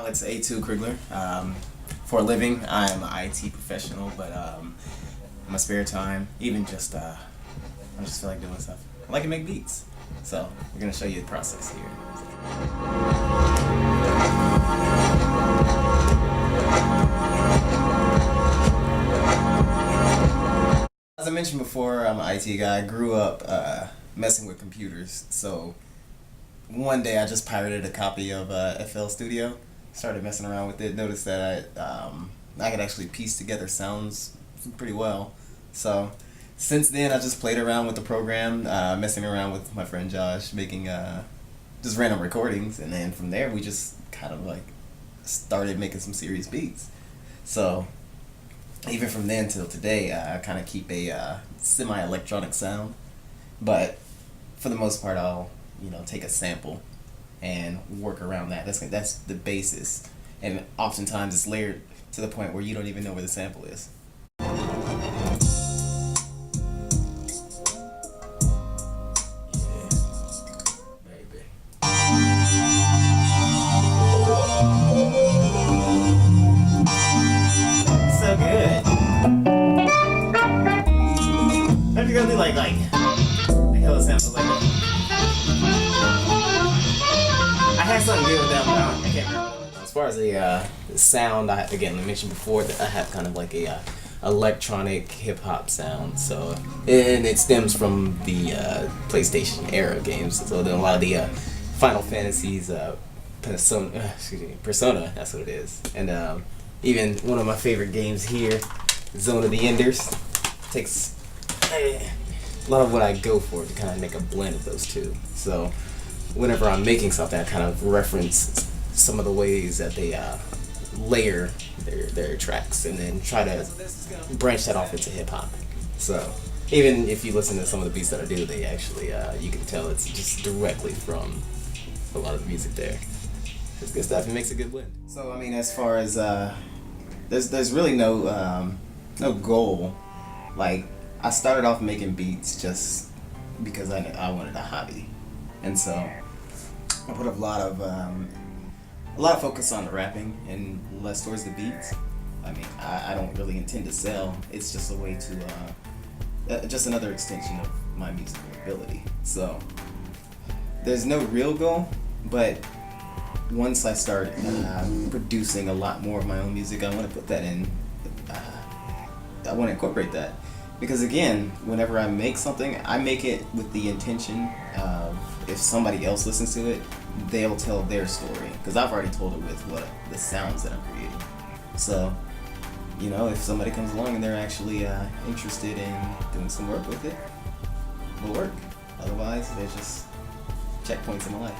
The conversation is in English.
Alex A2 Krigler. For a living, I'm an IT professional, but in my spare time, even just, I just feel like doing stuff. I like to make beats, so we're gonna show you the process here. As I mentioned before, I'm an IT guy. I grew up messing with computers, so one day I just pirated a copy of FL Studio, started messing around with it, noticed that I could actually piece together sounds pretty well. So since then I just played around with the program, messing around with my friend Josh, making just random recordings, and then from there we just kind of like started making some serious beats. So even from then till today, I kind of keep a semi-electronic sound, but for the most part I'll take a sample and work around that. That's the basis, and oftentimes it's layered to the point where you don't even know where the sample is. So good. If you're gonna do like hella samples like that. I had something good with that, but I can't remember. As far as the sound, again, I mentioned before that I have kind of like a electronic hip hop sound. So, and it stems from the PlayStation era games. So then a lot of the Final Fantasies, Persona, that's what it is. And even one of my favorite games here, Zone of the Enders, takes a lot of what I go for to kind of make a blend of those two. So whenever I'm making something, I kind of reference some of the ways that they layer their tracks, and then try to branch that off into hip hop. So even if you listen to some of the beats that I do, they actually you can tell it's just directly from a lot of the music there. It's good stuff. It makes a good blend. So I mean, as far as there's really no goal. Like, I started off making beats just because I wanted a hobby, and so I put a lot of focus on the rapping and less towards the beats. I mean, I don't really intend to sell. It's just a way to just another extension of my musical ability. So there's no real goal, but once I start producing a lot more of my own music, I want to put that in. I want to incorporate that, because again, whenever I make something, I make it with the intention of, if somebody else listens to it, they'll tell their story, because I've already told it with the sounds that I'm creating. So, if somebody comes along and they're actually interested in doing some work with it, it'll work. Otherwise, they're just checkpoints in my life.